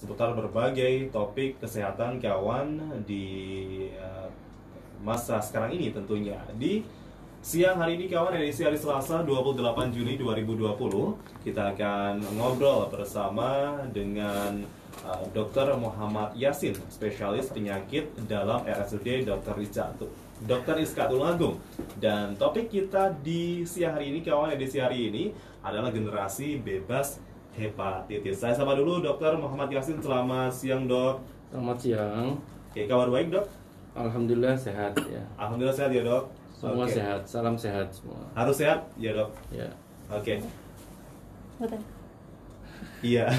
seputar berbagai topik kesehatan kawan di masa sekarang ini tentunya. Di siang hari ini kawan, edisi hari Selasa 28 Juni 2020, kita akan ngobrol bersama dengan Dr. Muhammad Yasin, spesialis penyakit dalam RSUD Dr. Rizka Tulungagung. Dan topik kita di siang hari ini kawan, edisi hari ini adalah generasi bebas hepatitis. Saya sapa dulu Dr. Muhammad Yasin. Selamat siang, Dok. Selamat siang. Oke, kabar baik, Dok? Alhamdulillah sehat ya. Alhamdulillah sehat ya, Dok. Semua sehat, salam sehat semua. Harus sehat ya, Dok. Ya. Oke. Betul. Iya.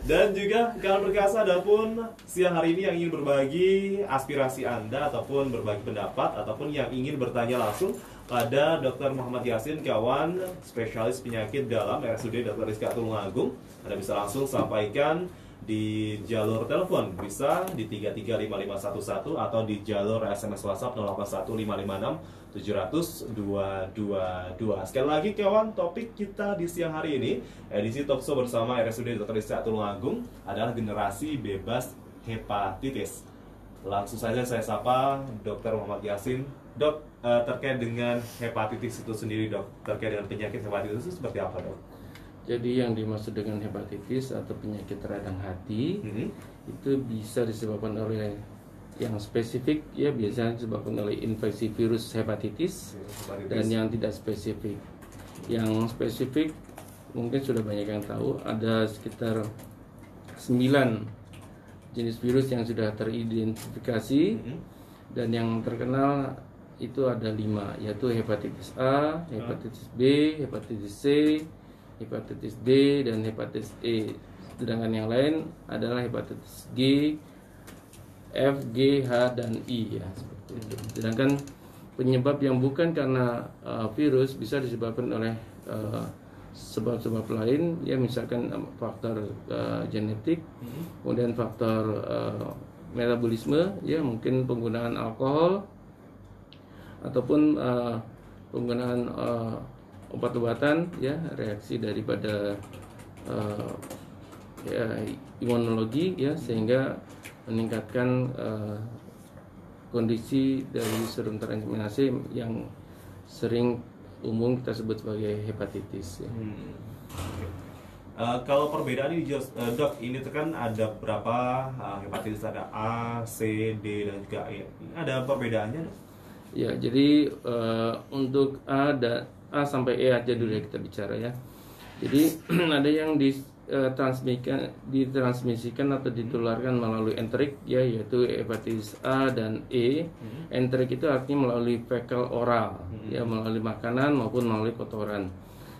Dan juga kalau berkasa adapun siang hari ini yang ingin berbagi aspirasi Anda ataupun berbagi pendapat ataupun yang ingin bertanya langsung pada Dr. Muhammad Yasin, kawan spesialis penyakit dalam RSUD Dr. Rizka Tulungagung, Anda bisa langsung sampaikan di jalur telepon, bisa di 335511 atau di jalur SMS WhatsApp 081556 700 222. Sekali lagi kawan, topik kita di siang hari ini, edisi talkshow bersama RSUD Dr. Rizka Tulungagung, adalah generasi bebas hepatitis. Langsung saja saya sapa Dr. Muhammad Yasin. Dok, terkait dengan hepatitis itu sendiri, Dok, terkait dengan penyakit hepatitis itu seperti apa, Dok? Jadi yang dimaksud dengan hepatitis atau penyakit radang hati itu bisa disebabkan oleh yang spesifik ya, biasanya disebabkan oleh infeksi virus hepatitis. Dan yang tidak spesifik. Yang spesifik mungkin sudah banyak yang tahu, ada sekitar 9 jenis virus yang sudah teridentifikasi. Dan yang terkenal itu ada 5, yaitu hepatitis A, hepatitis B, hepatitis C, hepatitis D, dan hepatitis E. Sedangkan yang lain adalah hepatitis G, F, G, H, dan I ya, seperti itu. Sedangkan penyebab yang bukan karena virus bisa disebabkan oleh sebab-sebab lain ya, misalkan faktor genetik, kemudian faktor metabolisme ya, mungkin penggunaan alkohol ataupun penggunaan obat-obatan ya, reaksi daripada ya, imunologi ya, sehingga meningkatkan kondisi dari serum transaminase yang sering umum kita sebut sebagai hepatitis ya. Kalau perbedaan ini, Dok, ini kan ada berapa hepatitis, ada A, C, D, dan juga E. Ada perbedaannya, Dok? Ya, jadi untuk A sampai E aja dulu ya kita bicara ya. Jadi ada yang ditransmisikan atau ditularkan melalui enterik ya, yaitu hepatitis A dan E. Enterik itu artinya melalui fekal oral ya, melalui makanan maupun melalui kotoran.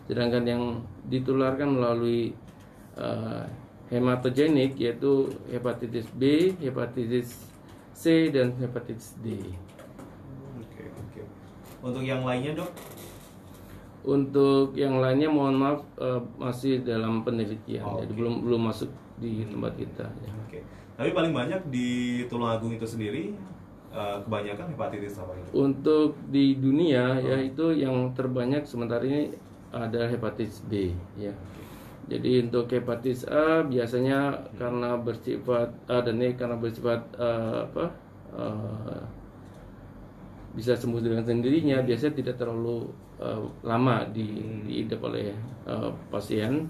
Sedangkan yang ditularkan melalui hematogenik yaitu hepatitis B, hepatitis C, dan hepatitis D. Oke. Untuk yang lainnya, Dok? Untuk yang lainnya mohon maaf masih dalam penelitian, jadi belum masuk di tempat kita. Ya. Oke. Tapi paling banyak di Tulungagung itu sendiri kebanyakan hepatitis apa ini? Untuk di dunia ya, itu yang terbanyak sementara ini ada hepatitis B ya. Jadi untuk hepatitis A biasanya karena bersifat A dan E karena bersifat bisa sembuh dengan sendirinya, biasanya tidak terlalu lama diidap oleh pasien.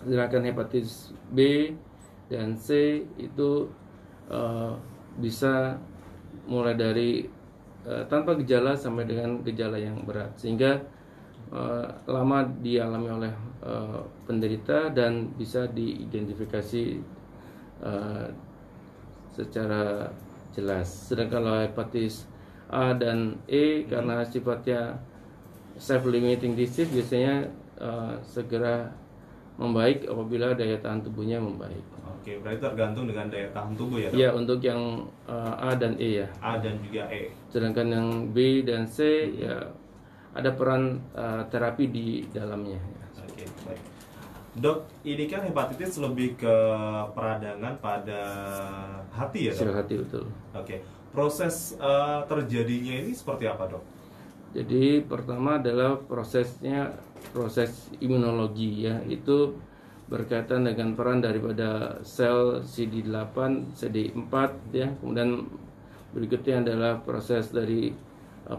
Sedangkan hepatitis B dan C itu bisa mulai dari tanpa gejala sampai dengan gejala yang berat, sehingga lama dialami oleh penderita dan bisa diidentifikasi secara jelas. Sedangkan kalau hepatitis A dan E karena sifatnya self-limiting disease, biasanya segera membaik apabila daya tahan tubuhnya membaik. Oke, berarti tergantung dengan daya tahan tubuh ya, Dok? Ya, untuk yang A dan E ya. A dan juga E. Sedangkan yang B dan C ya ada peran terapi di dalamnya. Oke, baik. Dok, ini kan hepatitis lebih ke peradangan pada hati ya, Dok? Sel hati, betul. Oke. Proses terjadinya ini seperti apa, Dok? Jadi pertama adalah proses imunologi ya, itu berkaitan dengan peran daripada sel CD8, CD4 ya. Kemudian berikutnya adalah proses dari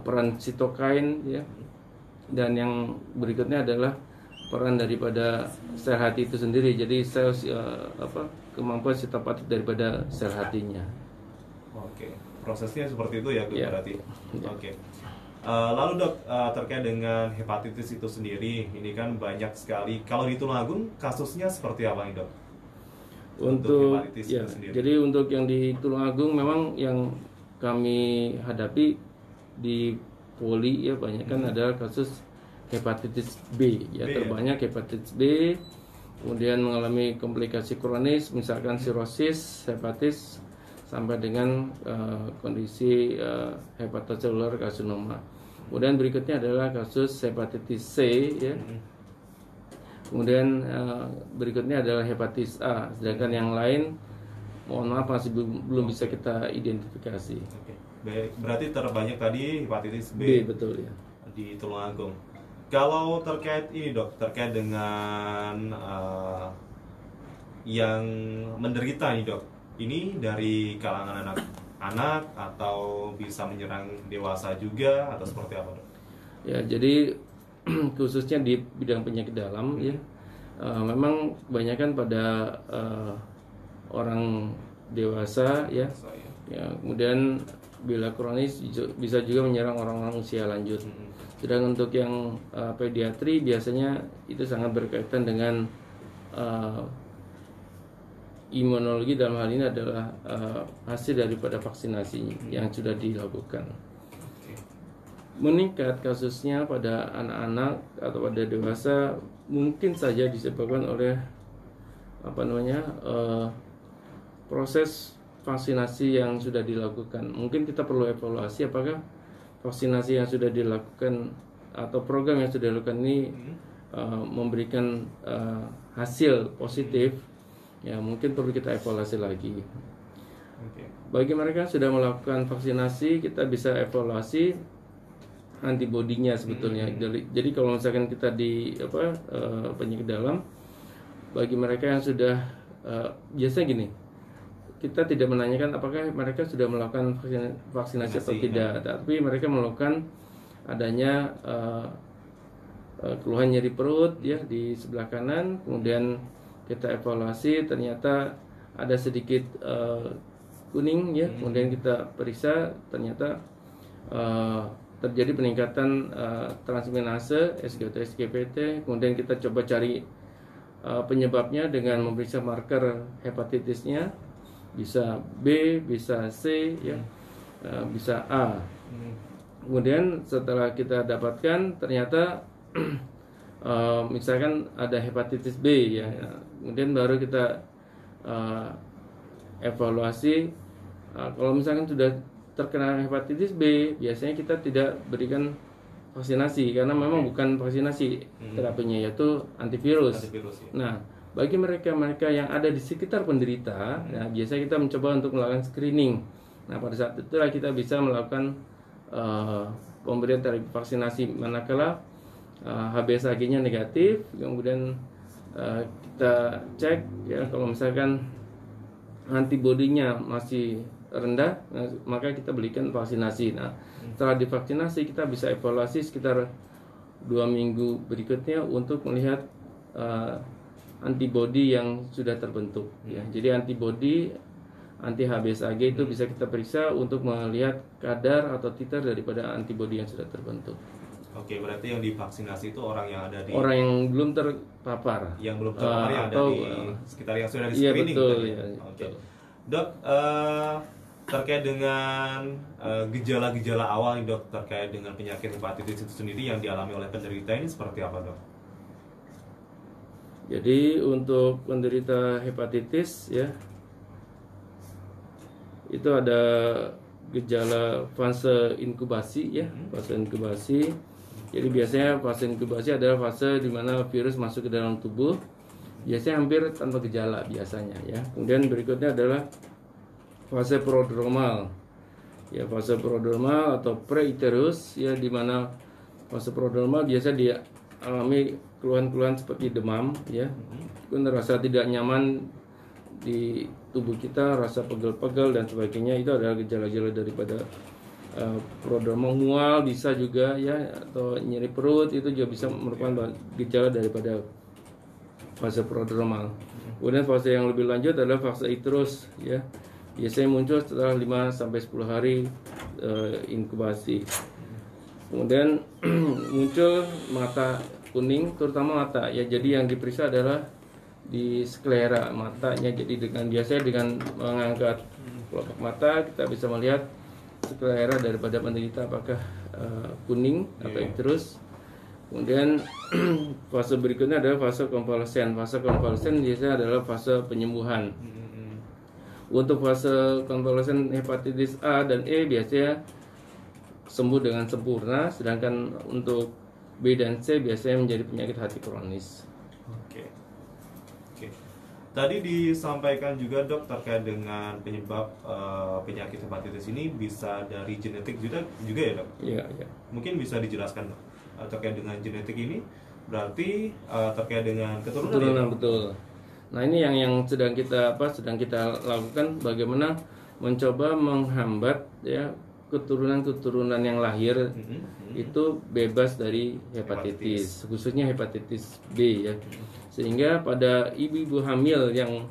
peran sitokain ya. Dan yang berikutnya adalah peran daripada sel hati itu sendiri. Jadi sel kemampuan sitopatik daripada sel hatinya. Oke, prosesnya seperti itu ya, berarti. Ya. Oke. Lalu dok, terkait dengan hepatitis itu sendiri, ini kan banyak sekali. Kalau di Tulungagung kasusnya seperti apa nih dok? Untuk hepatitis ya, itu sendiri. jadi untuk yang di Tulungagung memang yang kami hadapi di Poli ya banyak kan adalah kasus hepatitis B ya, terbanyak hepatitis B, kemudian mengalami komplikasi kronis misalkan sirosis, hepatis sampai dengan kondisi hepatocellular karsinoma. Kemudian berikutnya adalah kasus hepatitis C ya. Kemudian berikutnya adalah hepatitis A. Sedangkan yang lain mohon maaf masih belum bisa kita identifikasi. Oke. Berarti terbanyak tadi hepatitis B betul ya. Di Tulungagung. Kalau terkait ini dok, terkait dengan yang menderita nih dok, ini dari kalangan anak-anak atau bisa menyerang dewasa juga atau seperti apa dok? Ya jadi khususnya di bidang penyakit dalam ya memang kebanyakan pada orang dewasa ya. Kemudian bila kronis bisa juga menyerang orang-orang usia lanjut. Sedangkan untuk yang pediatri biasanya itu sangat berkaitan dengan imunologi, dalam hal ini adalah hasil daripada vaksinasi yang sudah dilakukan. Meningkat kasusnya pada anak-anak atau pada dewasa mungkin saja disebabkan oleh proses vaksinasi yang sudah dilakukan. Mungkin kita perlu evaluasi apakah vaksinasi yang sudah dilakukan atau program yang sudah dilakukan ini memberikan hasil positif. Ya mungkin perlu kita evaluasi lagi. Bagi mereka yang sudah melakukan vaksinasi, kita bisa evaluasi antibodinya sebetulnya. Jadi kalau misalkan kita di penyakit dalam, bagi mereka yang sudah biasanya gini, kita tidak menanyakan apakah mereka sudah melakukan vaksinasi atau tidak, tapi mereka melakukan adanya keluhan nyeri perut ya di sebelah kanan, kemudian kita evaluasi ternyata ada sedikit kuning ya, kemudian kita periksa ternyata terjadi peningkatan transminase SGOT SGPT, kemudian kita coba cari penyebabnya dengan memeriksa marker hepatitisnya, bisa B, bisa C ya, bisa A. Kemudian setelah kita dapatkan ternyata misalkan ada hepatitis B ya, kemudian baru kita evaluasi. Kalau misalkan sudah terkena hepatitis B, biasanya kita tidak berikan vaksinasi karena memang bukan vaksinasi terapinya, yaitu antivirus. Ya. Nah, bagi mereka yang ada di sekitar penderita, ya, biasanya kita mencoba untuk melakukan screening. Nah, pada saat itulah kita bisa melakukan pemberian terapi vaksinasi manakala HBsAg-nya negatif, kemudian kita cek ya kalau misalkan antibodinya masih rendah, maka kita berikan vaksinasi. Nah, setelah divaksinasi kita bisa evaluasi sekitar 2 minggu berikutnya untuk melihat antibodi yang sudah terbentuk. Ya, jadi antibodi anti HBsAg itu bisa kita periksa untuk melihat kadar atau titer daripada antibodi yang sudah terbentuk. Oke, berarti yang divaksinasi itu orang yang ada di yang belum terpapar, yang belum terpapar yang atau, ada di sekitar yang sudah di iya, screening. betul, ya. ya, Oke. betul. Dok, terkait dengan gejala-gejala awal nih dok, terkait dengan penyakit hepatitis itu sendiri yang dialami oleh penderita ini seperti apa dok? Jadi untuk penderita hepatitis ya, itu ada gejala fase inkubasi ya, fase inkubasi. Jadi biasanya fase inkubasi adalah fase di mana virus masuk ke dalam tubuh. Biasanya hampir tanpa gejala biasanya ya. Kemudian berikutnya adalah fase prodromal. Ya, fase prodromal atau preiterus ya, di mana fase prodromal biasa dia alami keluhan-keluhan seperti demam, ya, rasa tidak nyaman di tubuh kita, rasa pegel-pegel dan sebagainya, itu adalah gejala-gejala daripada prodromal. Mual bisa juga, ya, atau nyeri perut itu juga bisa merupakan gejala daripada fase prodromal. Kemudian fase yang lebih lanjut adalah fase iterus, ya, biasanya muncul setelah 5 sampai 10 hari inkubasi. Kemudian muncul mata kuning, terutama mata, ya, jadi yang diperiksa adalah di sklera matanya. Jadi biasanya dengan mengangkat kelopak mata kita bisa melihat sklera daripada penderita apakah kuning atau iterus. Kemudian fase berikutnya adalah fase konvalesen. Fase konvalesen biasanya adalah fase penyembuhan. Untuk fase konvalesen hepatitis A dan E biasanya sembuh dengan sempurna, sedangkan untuk B dan C biasanya menjadi penyakit hati kronis. Oke. Tadi disampaikan juga dok terkait dengan penyebab penyakit hepatitis ini bisa dari genetik juga ya dok? Iya. Mungkin bisa dijelaskan dok terkait dengan genetik ini, berarti terkait dengan keturunan ya? Betul. Nah, ini yang sedang kita lakukan, bagaimana mencoba menghambat, ya, keturunan yang lahir itu bebas dari hepatitis, khususnya hepatitis B, ya. Sehingga pada ibu-ibu hamil yang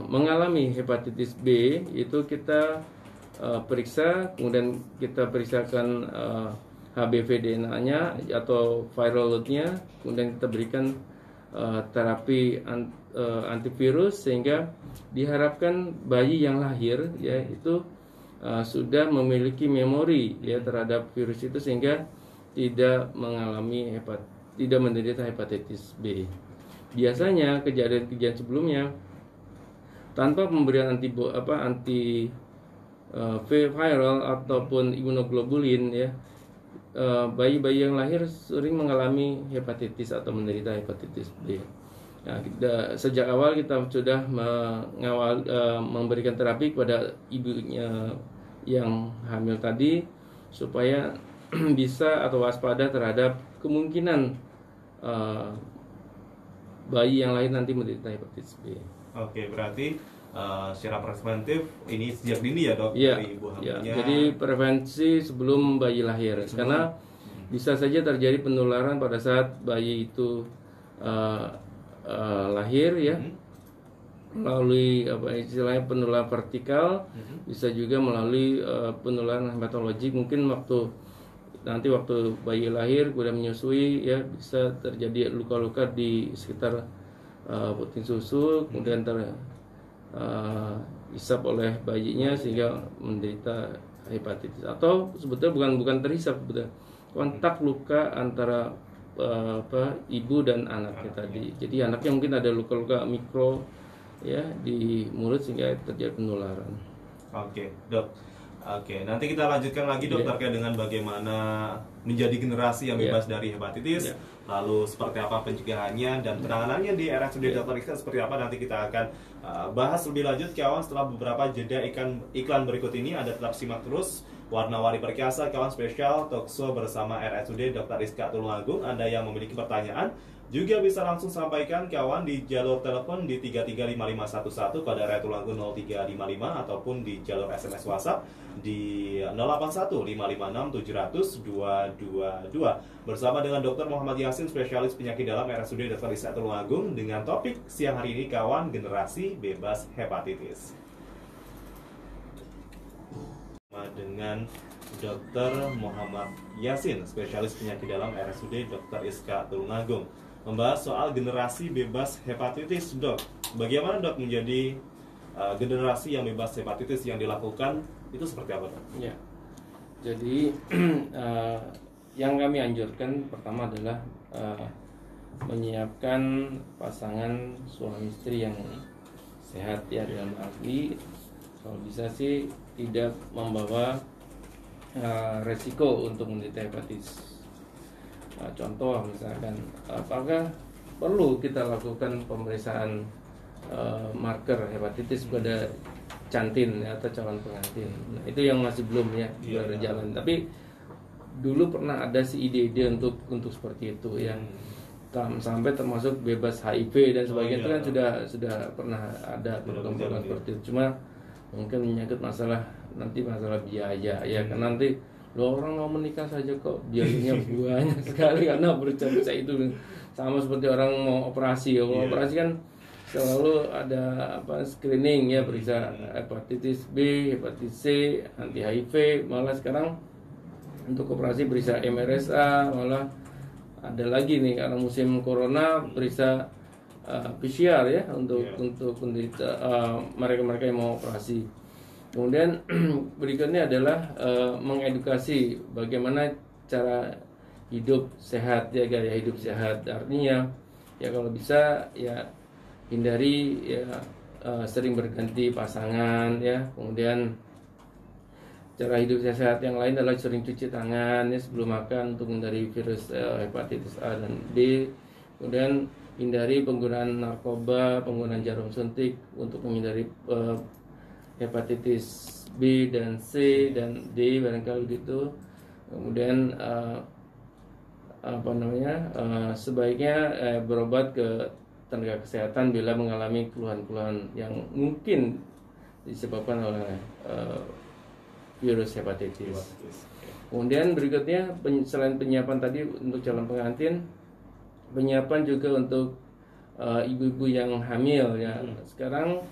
mengalami hepatitis B itu kita periksa, kemudian kita periksakan HBV DNA-nya atau viral load-nya, kemudian kita berikan terapi antivirus, sehingga diharapkan bayi yang lahir, ya, itu sudah memiliki memori, ya, terhadap virus itu, sehingga tidak menderita hepatitis B. Biasanya kejadian-kejadian sebelumnya tanpa pemberian antiviral ataupun imunoglobulin, ya, bayi-bayi yang lahir sering mengalami hepatitis atau menderita hepatitis B. Nah, sejak awal kita sudah memberikan terapi kepada ibunya yang hamil tadi, supaya bisa atau waspada terhadap kemungkinan bayi yang lahir nanti menderita hepatitis B. Oke, berarti secara preventif ini sejak dini ya dok, ya, dari ibu hamilnya. Ya, jadi prevensi sebelum bayi lahir, karena bisa saja terjadi penularan pada saat bayi itu lahir, ya, melalui istilahnya penularan vertikal, bisa juga melalui penularan hematologik. Mungkin waktu bayi lahir kemudian menyusui, ya, bisa terjadi luka-luka di sekitar puting susu, kemudian isap oleh bayinya sehingga menderita hepatitis, atau sebetulnya bukan terhisap, kontak luka antara ibu dan anaknya tadi. Jadi anaknya mungkin ada luka-luka mikro, ya, di mulut sehingga terjadi penularan. Oke, dok. Oke, nanti kita lanjutkan lagi dok terkait dengan bagaimana menjadi generasi yang bebas dari hepatitis, lalu seperti apa pencegahannya dan penanganannya di RSUD Dr. Iska seperti apa, nanti kita akan bahas lebih lanjut kawan setelah beberapa jeda iklan berikut ini. Ada, tetap simak terus Warna-Wari Perkasa, kawan, spesial talkshow bersama RSUD Dr. Iska Tulungagung. Anda yang memiliki pertanyaan juga bisa langsung sampaikan kawan di jalur telepon di 335511 pada area Tulungagung 0355, ataupun di jalur SMS WhatsApp di 081556700222 bersama dengan Dr. Muhammad Yasin, spesialis penyakit dalam RSUD Dr. Iska Tulungagung, dengan topik siang hari ini kawan, generasi bebas hepatitis, dengan Dr. Muhammad Yasin, spesialis penyakit dalam RSUD Dr. Iska Tulungagung, membahas soal generasi bebas hepatitis. Dok, bagaimana dok menjadi generasi yang bebas hepatitis yang dilakukan itu seperti apa dok? Ya, jadi yang kami anjurkan pertama adalah menyiapkan pasangan suami istri yang sehat, ya, dalam arti kalau bisa sih tidak membawa resiko untuk menderita hepatitis. Contoh misalkan, apakah perlu kita lakukan pemeriksaan marker hepatitis pada cantin, ya, atau calon pengantin. Nah, itu yang masih belum, ya, berjalan. Tapi dulu pernah ada si ide-ide untuk seperti itu ya. Sampai termasuk bebas HIV dan sebagainya itu kan sudah pernah ada program-program seperti itu. Cuma mungkin menyangkut masalah biaya ya, karena nanti lo orang mau menikah saja kok biayanya banyak sekali karena berita-berita itu sama seperti orang mau operasi. Kalau operasi kan selalu ada screening ya, periksa hepatitis B, hepatitis C, anti HIV. Malah sekarang untuk operasi periksa MRSA, malah ada lagi nih karena musim corona periksa PCR ya untuk penderita mereka yang mau operasi. Kemudian berikutnya adalah mengedukasi bagaimana cara hidup sehat ya, gaya hidup sehat. Artinya ya kalau bisa ya hindari ya sering berganti pasangan ya. Kemudian cara hidup sehat yang lain adalah sering cuci tangan ya sebelum makan untuk menghindari virus hepatitis A dan B. Kemudian hindari penggunaan narkoba, penggunaan jarum suntik untuk menghindari hepatitis B dan C dan D barangkali gitu. Kemudian sebaiknya berobat ke tenaga kesehatan bila mengalami keluhan-keluhan yang mungkin disebabkan oleh virus hepatitis. Kemudian berikutnya selain penyiapan tadi untuk calon pengantin, penyiapan juga untuk ibu-ibu yang hamil ya. Sekarang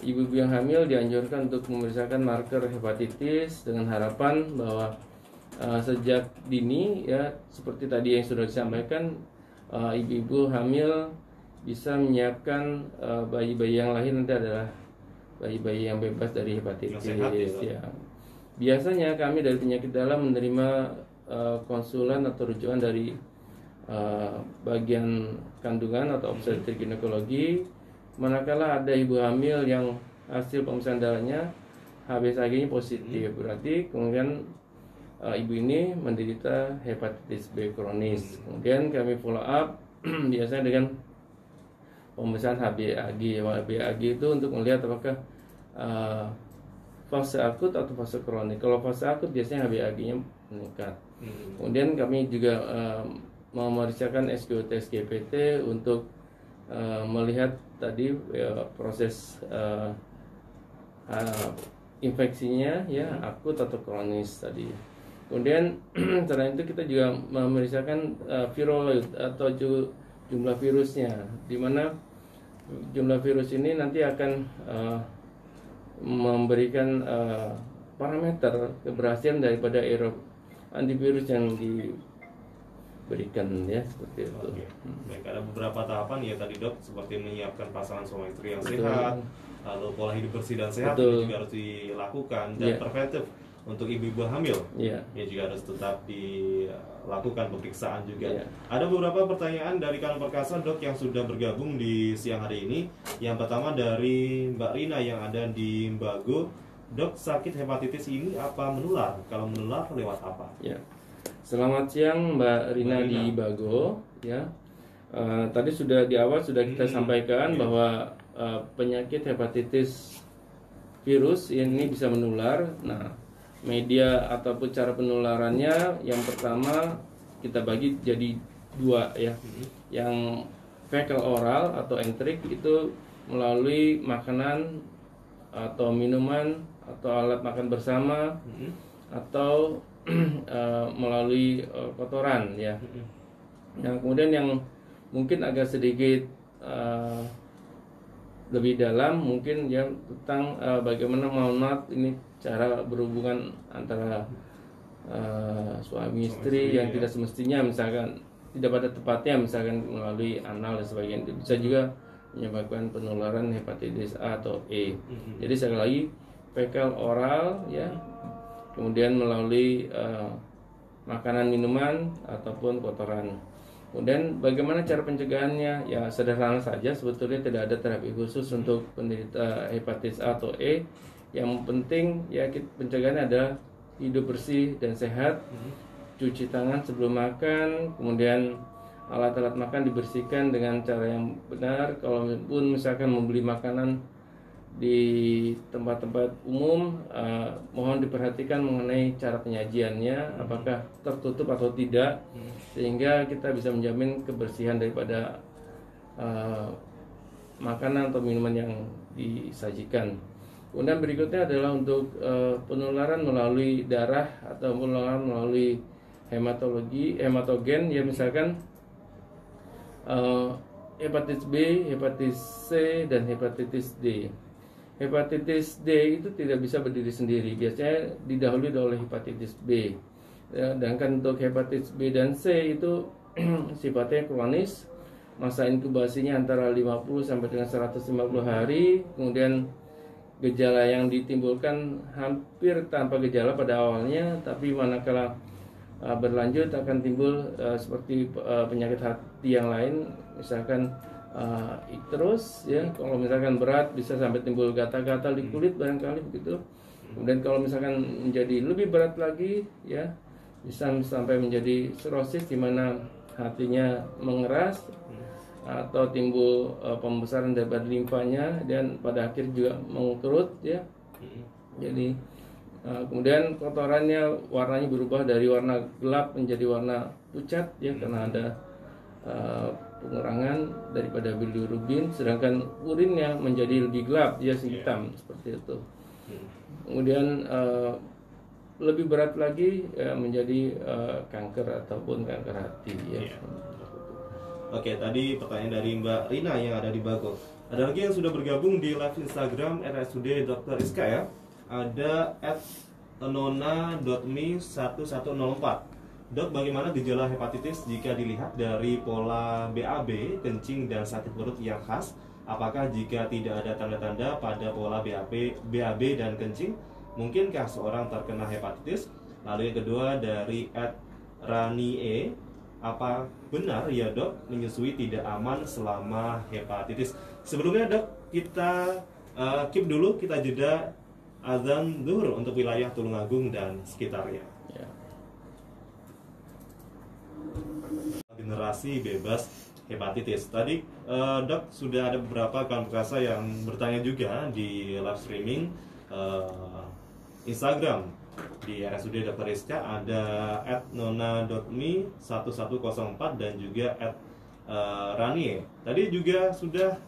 ibu-ibu yang hamil dianjurkan untuk memeriksakan marker hepatitis dengan harapan bahwa sejak dini ya, seperti tadi yang sudah disampaikan, ibu-ibu hamil bisa menyiapkan bayi-bayi yang lahir nanti adalah bayi-bayi yang bebas dari hepatitis ya. Biasanya kami dari penyakit dalam menerima konsulan atau rujukan dari bagian kandungan atau obstetrik ginekologi manakala ada ibu hamil yang hasil pemeriksaan darahnya HbSAg-nya positif, berarti kemudian ibu ini menderita hepatitis B kronis. Kemudian kami follow up biasanya dengan pemeriksaan HbAg. HbAg itu untuk melihat apakah fase akut atau fase kronik. Kalau fase akut biasanya HbAg-nya meningkat. Kemudian kami juga memeriksakan SGOT-SGPT untuk melihat tadi proses infeksinya ya, akut atau kronis tadi. Kemudian selain itu kita juga memeriksakan viroid atau jumlah virusnya, di mana jumlah virus ini nanti akan memberikan parameter keberhasilan daripada antivirus yang diberikan ya, seperti itu. Baik, ada beberapa tahapan ya tadi dok, seperti menyiapkan pasangan suami istri yang sehat, lalu pola hidup bersih dan sehat itu juga harus dilakukan, dan preventif untuk ibu-ibu hamil ya juga harus tetap dilakukan pemeriksaan juga. Ada beberapa pertanyaan dari Kanal Perkasa dok yang sudah bergabung di siang hari ini. Yang pertama dari Mbak Rina yang ada di Bago. Dok, sakit hepatitis ini apa menular? Kalau menular lewat apa? Ya. Selamat siang Mbak Rina di Bago ya. Tadi sudah di awal sudah kita sampaikan bahwa penyakit hepatitis virus ini bisa menular. Nah, media ataupun cara penularannya yang pertama kita bagi jadi dua ya. Yang fecal oral atau entrik itu melalui makanan atau minuman atau alat makan bersama atau melalui kotoran ya. Nah, kemudian yang mungkin agak sedikit lebih dalam mungkin ya tentang bagaimana merawat ini cara berhubungan antara suami istri yang tidak semestinya, misalkan tidak pada tempatnya, misalkan melalui anal dan sebagainya, itu bisa juga menyebabkan penularan hepatitis A atau E. Jadi sekali lagi fekal oral ya, kemudian melalui makanan, minuman ataupun kotoran. Kemudian bagaimana cara pencegahannya? Ya sederhana saja, sebetulnya tidak ada terapi khusus untuk penderita hepatitis A atau E. Yang penting ya pencegahannya adalah hidup bersih dan sehat, cuci tangan sebelum makan, kemudian alat-alat makan dibersihkan dengan cara yang benar. Kalau pun misalkan membeli makanan di tempat-tempat umum, mohon diperhatikan mengenai cara penyajiannya, apakah tertutup atau tidak, sehingga kita bisa menjamin kebersihan daripada makanan atau minuman yang disajikan. Kemudian berikutnya adalah untuk penularan melalui darah atau penularan melalui hematogen, ya misalkan hepatitis B, hepatitis C, dan hepatitis D. Hepatitis D itu tidak bisa berdiri sendiri, biasanya didahului oleh hepatitis B. Sedangkan untuk hepatitis B dan C itu sifatnya kronis, masa inkubasinya antara 50 sampai dengan 150 hari, kemudian gejala yang ditimbulkan hampir tanpa gejala pada awalnya, tapi manakala berlanjut akan timbul seperti penyakit hati yang lain, misalkan ikterus, ya. Kalau misalkan berat bisa sampai timbul gatal-gatal di kulit barangkali begitu. Kemudian kalau misalkan menjadi lebih berat lagi, ya, bisa sampai menjadi sirosis di mana hatinya mengeras atau timbul pembesaran daripada limfanya dan pada akhir juga mengkerut, ya. Jadi kemudian kotorannya warnanya berubah dari warna gelap menjadi warna pucat, ya, karena ada pengurangan daripada bilirubin, sedangkan urinnya menjadi lebih gelap, ya, hitam, seperti itu. Kemudian lebih berat lagi menjadi kanker ataupun kanker hati, ya. Oke, tadi pertanyaan dari Mbak Rina yang ada di Bagong. Ada lagi yang sudah bergabung di live Instagram RSUD Dr. Rizka, ya. Ada @nona.me1104. Dok, bagaimana gejala hepatitis jika dilihat dari pola BAB, kencing, dan sakit perut yang khas? Apakah jika tidak ada tanda-tanda pada pola BAB dan kencing, mungkinkah seorang terkena hepatitis? Lalu yang kedua dari @ranie, apa benar ya dok, menyusui tidak aman selama hepatitis? Sebelumnya dok, kita keep dulu, kita jeda azan zuhur untuk wilayah Tulungagung dan sekitarnya. Generasi bebas hepatitis. Tadi dok sudah ada beberapa kawan perkasa yang bertanya juga di live streaming Instagram di RSUD Dr. Rizka. Ada @nona.me1104 dan juga @ranie. Tadi juga sudah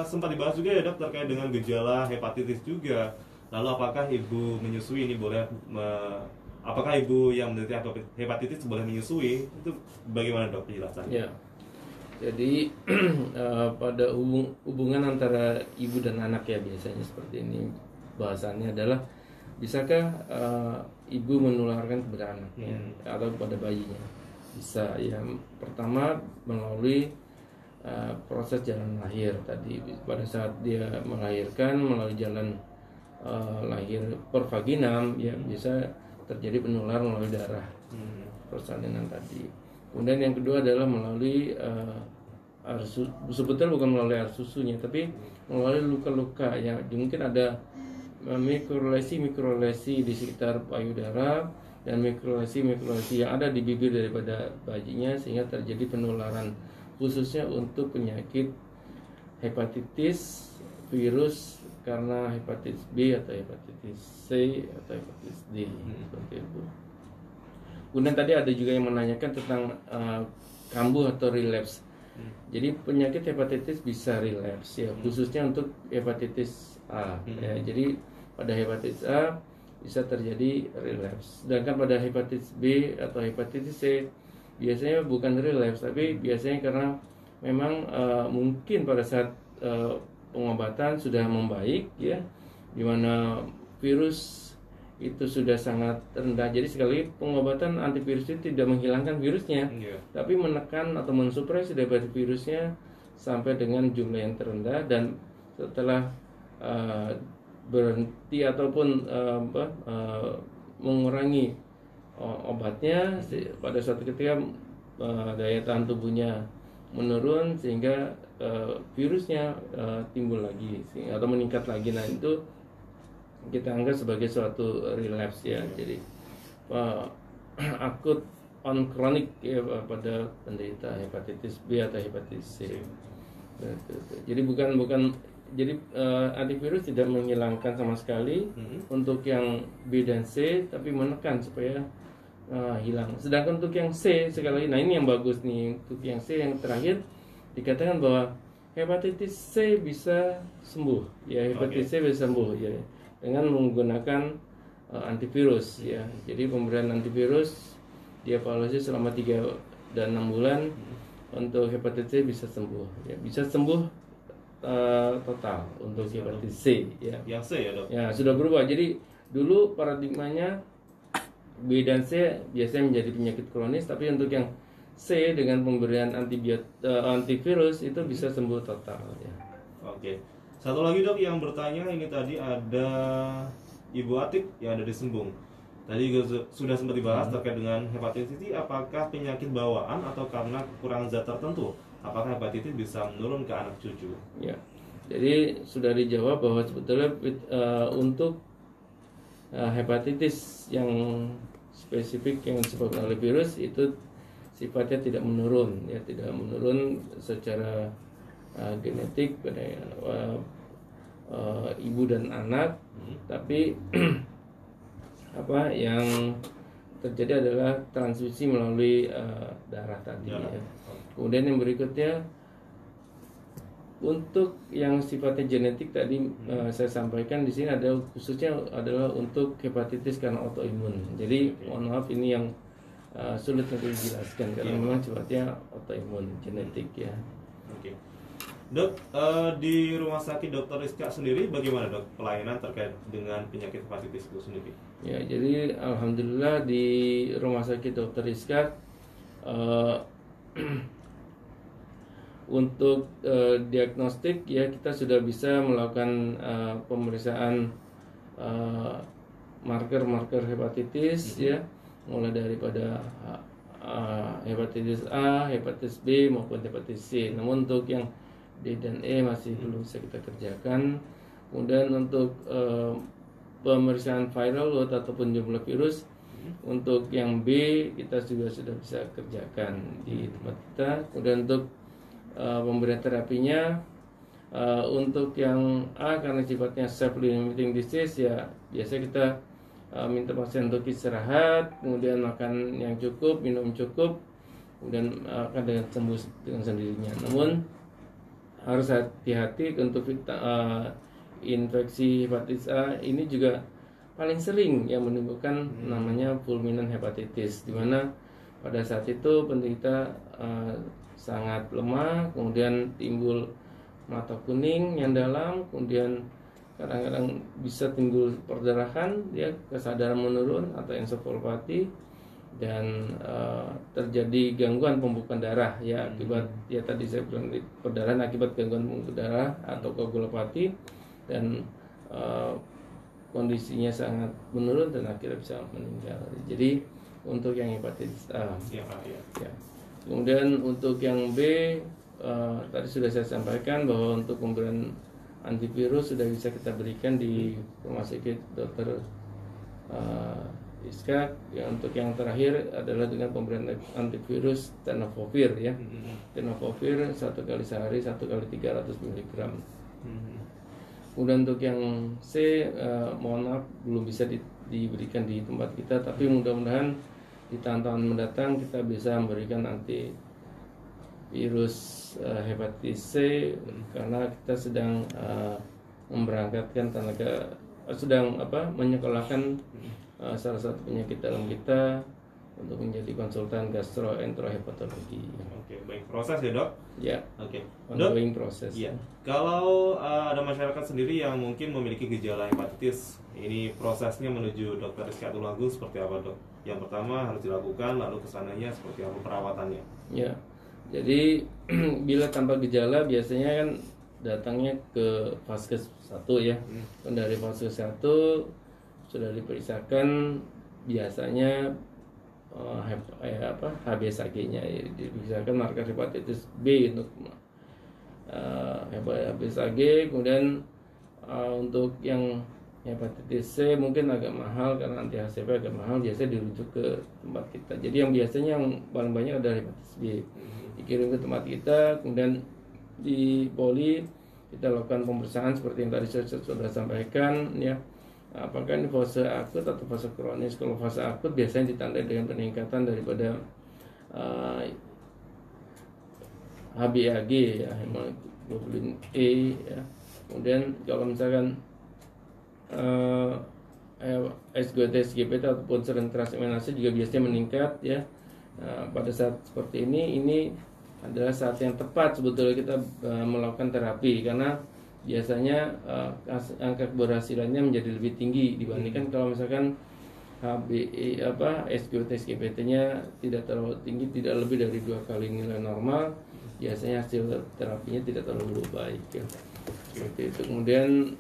sempat dibahas juga ya dok terkait dengan gejala hepatitis juga. Lalu apakah ibu menyusui ini boleh apakah ibu yang menderita hepatitis boleh menyusui? Itu bagaimana dok penjelasannya? Ya. Jadi pada hubungan antara ibu dan anak, ya, biasanya seperti ini bahasannya adalah bisakah ibu menularkan kepada anaknya atau kepada bayinya? Bisa, ya. Pertama melalui proses jalan lahir tadi. Pada saat dia melahirkan melalui jalan lahir per vaginam, ya, bisa terjadi penularan melalui darah, persalinan tadi. Kemudian yang kedua adalah melalui air susu, sebetulnya bukan melalui air susunya, tapi melalui luka-luka, ya. Mungkin ada mikrolesi di sekitar payudara dan mikrolesi yang ada di bibir daripada bayinya, sehingga terjadi penularan, khususnya untuk penyakit hepatitis virus karena hepatitis B atau hepatitis C atau hepatitis D, seperti itu. Kemudian tadi ada juga yang menanyakan tentang kambuh atau relapse. Jadi penyakit hepatitis bisa relapse, ya, khususnya untuk hepatitis A. Ya, jadi pada hepatitis A bisa terjadi relapse. Sedangkan pada hepatitis B atau hepatitis C biasanya bukan relapse, tapi biasanya karena memang mungkin pada saat pengobatan sudah membaik, ya, di mana virus itu sudah sangat rendah. Jadi sekali pengobatan antivirus itu tidak menghilangkan virusnya, tapi menekan atau mensupresi daripada virusnya sampai dengan jumlah yang terendah, dan setelah berhenti ataupun mengurangi obatnya, pada suatu ketika daya tahan tubuhnya menurun sehingga virusnya timbul lagi atau meningkat lagi. Nah, itu kita anggap sebagai suatu relapse, ya. Jadi akut on chronic, ya, pada penderita hepatitis B atau hepatitis C. Jadi bukan jadi antivirus tidak menghilangkan sama sekali untuk yang B dan C, tapi menekan supaya hilang. Sedangkan untuk yang C sekali, nah ini yang bagus nih, untuk yang C yang terakhir dikatakan bahwa hepatitis C bisa sembuh, ya hepatitis C bisa sembuh ya dengan menggunakan antivirus ya. Jadi pemberian antivirus dievaluasi selama 3 dan 6 bulan untuk hepatitis C bisa sembuh, ya bisa sembuh total untuk hepatitis C ya. Yang C ya dok? Ya sudah berubah. Jadi dulu paradigmanya B dan C biasanya menjadi penyakit kronis, tapi untuk yang C dengan pemberian antivirus itu bisa sembuh total ya. Oke. Satu lagi dok yang bertanya, ini tadi ada Ibu Atik yang ada di Sembung. Tadi juga sudah sempat dibahas terkait dengan hepatitis ini, apakah penyakit bawaan atau karena kekurangan zat tertentu? Apakah hepatitis bisa menurun ke anak cucu? Ya. Jadi sudah dijawab bahwa sebetulnya untuk hepatitis yang spesifik yang disebabkan oleh virus itu sifatnya tidak menurun, ya tidak menurun secara genetik pada ibu dan anak, tapi apa yang terjadi adalah transmisi melalui darah tadi. Ya. Kemudian yang berikutnya untuk yang sifatnya genetik tadi saya sampaikan di sini ada khususnya adalah untuk hepatitis karena autoimun. Jadi mohon maaf ini yang sulit untuk dijelaskan karena memang sifatnya autoimun genetik ya. Oke. Dok, di rumah sakit Dr. Rizka sendiri bagaimana dok pelayanan terkait dengan penyakit hepatitis itu sendiri? Ya, jadi alhamdulillah di rumah sakit Dr. Rizka untuk diagnostik ya kita sudah bisa melakukan pemeriksaan marker-marker hepatitis ya, mulai daripada hepatitis A, hepatitis B maupun hepatitis C. Namun untuk yang D dan E masih belum bisa kita kerjakan. Kemudian untuk pemeriksaan viral load ataupun jumlah virus untuk yang B kita juga sudah bisa kerjakan di tempat kita. Kemudian untuk pemberian terapinya untuk yang A karena sifatnya self-limiting disease ya biasa kita minta pasien untuk istirahat, kemudian makan yang cukup, minum cukup, kemudian akan dengan sembuh dengan sendirinya. Namun harus hati-hati untuk infeksi hepatitis A ini juga paling sering yang menimbulkan namanya fulminant hepatitis, di mana pada saat itu penderita sangat lemah, kemudian timbul mata kuning yang dalam, kemudian kadang-kadang bisa timbul perdarahan, ya kesadaran menurun atau ensefalopati, dan terjadi gangguan pembukaan darah ya akibat ya tadi saya bilang perdarahan akibat gangguan pembukaan darah atau koagulopati, dan kondisinya sangat menurun dan akhirnya bisa meninggal. Jadi untuk yang hepatitis A ya. Kemudian untuk yang B tadi sudah saya sampaikan bahwa untuk pemberian antivirus sudah bisa kita berikan di rumah sakit Dr. Iskak. Ya, untuk yang terakhir adalah dengan pemberian antivirus tenofovir ya. Tenofovir 1 kali sehari 1 kali 300 mg. Kemudian untuk yang C mohon maaf belum bisa diberikan di tempat kita, tapi mudah-mudahan di tahun-tahun mendatang kita bisa memberikan antivirus hepatitis C karena kita sedang memberangkatkan tenaga menyekolahkan salah satu penyakit dalam kita untuk menjadi konsultan gastroenterohepatologi. Oke, baik, proses ya dok? Ya. Oke. Ongoing proses. Iya. Kalau ada masyarakat sendiri yang mungkin memiliki gejala hepatitis, ini prosesnya menuju Dr. Rizky Atul Agung seperti apa dok? Yang pertama harus dilakukan, lalu kesananya seperti apa perawatannya? Ya. Jadi bila tanpa gejala biasanya kan datangnya ke vaskes 1 ya. Dan dari vaskes 1 sudah diperiksakan biasanya HBsAg-nya ya, diperiksakan marker hepatitis B untuk HBsAg. Kemudian untuk yang hepatitis C mungkin agak mahal karena anti HCV agak mahal, biasanya dirujuk ke tempat kita. Jadi yang biasanya yang paling banyak adalah hepatitis B, dikirim ke tempat kita, kemudian di poli kita lakukan pemeriksaan seperti yang tadi saya sudah sampaikan ya. Apakah ini fase akut atau fase kronis? Kalau fase akut biasanya ditandai dengan peningkatan daripada HbAg ya, hemoglobin E ya. Kemudian kalau misalkan SGOT-SGPT ataupun serum transaminase juga biasanya meningkat ya. Pada saat seperti ini adalah saat yang tepat sebetulnya kita melakukan terapi, karena biasanya angka keberhasilannya menjadi lebih tinggi dibandingkan kalau misalkan SGOT-SGPT-nya tidak terlalu tinggi, tidak lebih dari 2 kali nilai normal, biasanya hasil terapinya tidak terlalu baik ya. Seperti itu. Kemudian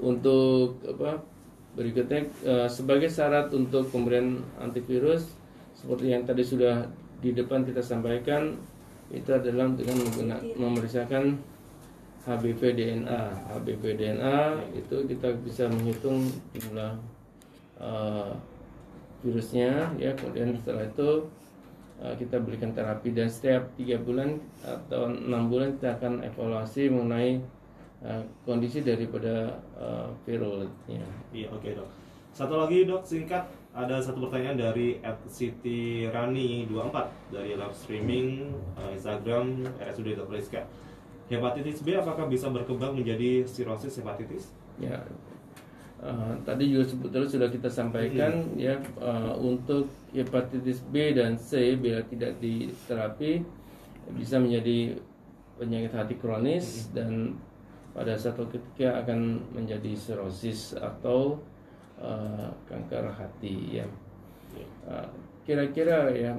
untuk berikutnya sebagai syarat untuk pemberian antivirus seperti yang tadi sudah di depan kita sampaikan, itu adalah dengan memeriksakan HBV-DNA. HBV-DNA itu kita bisa menghitung jumlah virusnya ya. Kemudian setelah itu kita berikan terapi, dan setiap 3 bulan atau 6 bulan kita akan evaluasi mengenai kondisi daripada virusnya. Iya, oke dok. Satu lagi dok, singkat, ada satu pertanyaan dari @sitirani24 dari live streaming Instagram RSUD Dr. Rizka. Hepatitis B apakah bisa berkembang menjadi sirosis hepatitis? Ya, tadi juga sebetulnya sudah kita sampaikan ya, untuk hepatitis B dan C bila tidak diterapi bisa menjadi penyakit hati kronis dan pada suatu ketika akan menjadi sirosis atau kanker hati ya. Kira-kira ya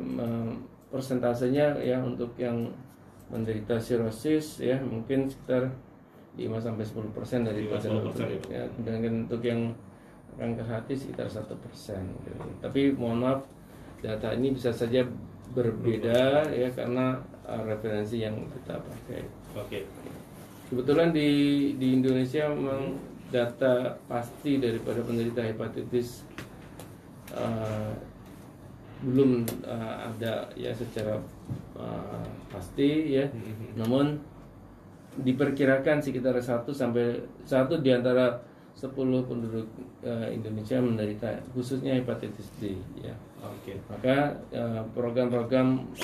persentasenya ya untuk yang menderita sirosis ya mungkin sekitar 5-10% dari ya. Dan untuk yang kanker hati sekitar 1% gitu. Tapi mohon maaf, data ini bisa saja berbeda ya karena referensi yang kita pakai. Oke. Kebetulan di Indonesia memang data pasti daripada penderita hepatitis belum ada ya secara pasti ya. Namun diperkirakan sekitar 1 di antara 10 penduduk Indonesia menderita khususnya hepatitis D ya. Oke. Maka program-program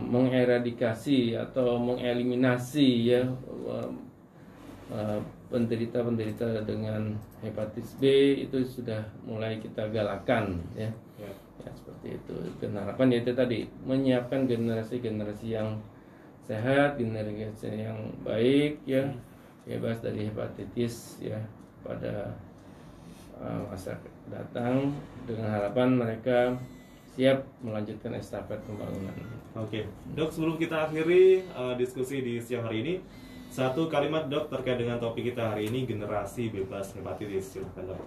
mengeradikasi atau mengeliminasi ya penderita-penderita dengan hepatitis B itu sudah mulai kita galakan ya. Ya seperti itu. Dan harapan itu tadi menyiapkan generasi-generasi yang sehat, generasi yang baik ya, bebas dari hepatitis ya pada masa datang, dengan harapan mereka siap melanjutkan estafet pembangunan. Oke, dok, sebelum kita akhiri diskusi di siang hari ini, satu kalimat dok terkait dengan topik kita hari ini, generasi bebas hepatitis. Silakan dok.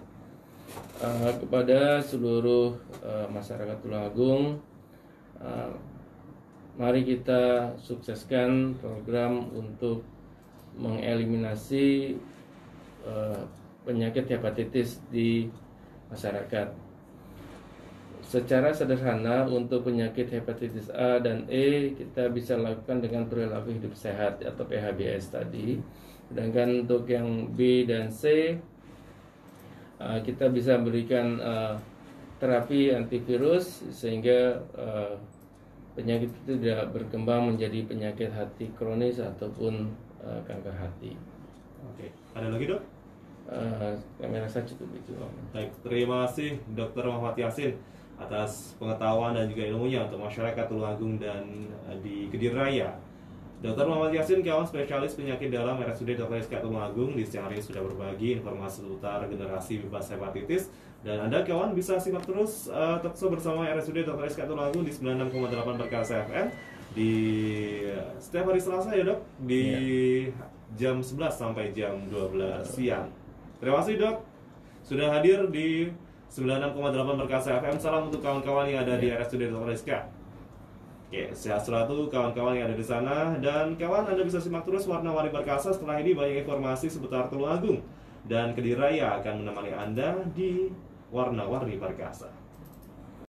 Kepada seluruh masyarakat Tulungagung, mari kita sukseskan program untuk mengeliminasi penyakit hepatitis di masyarakat. Secara sederhana untuk penyakit hepatitis A dan E kita bisa lakukan dengan perilaku hidup sehat atau PHBS tadi. Sedangkan untuk yang B dan C kita bisa berikan terapi antivirus sehingga penyakit itu tidak berkembang menjadi penyakit hati kronis ataupun kanker hati. Oke, ada lagi dok? Kami rasa cukup itu. Baik, terima kasih Dr. Muhammad Yasin atas pengetahuan dan juga ilmunya untuk masyarakat Tulungagung dan di Kediri Raya. Dr. Muhammad Yasin, kawan spesialis penyakit dalam RSUD Dr. Rizka Tulungagung, di siang hari sudah berbagi informasi seputar generasi bebas hepatitis. Dan Anda kawan bisa simak terus talkshow bersama RSUD Dr. Rizka Tulungagung di 96,8 Perkasa FM di setiap hari Selasa ya dok, di jam 11 sampai jam 12 siang. Terima kasih dok sudah hadir di 96,8 Perkasa FM. Salam untuk kawan-kawan yang ada di RSUD Dr. Rizka. Oke, sehat selalu kawan-kawan yang ada di sana. Dan kawan, Anda bisa simak terus Warna-Warni Perkasa. Setelah ini banyak informasi seputar Tulungagung dan Kediri Raya akan menemani Anda di Warna-Warni Perkasa.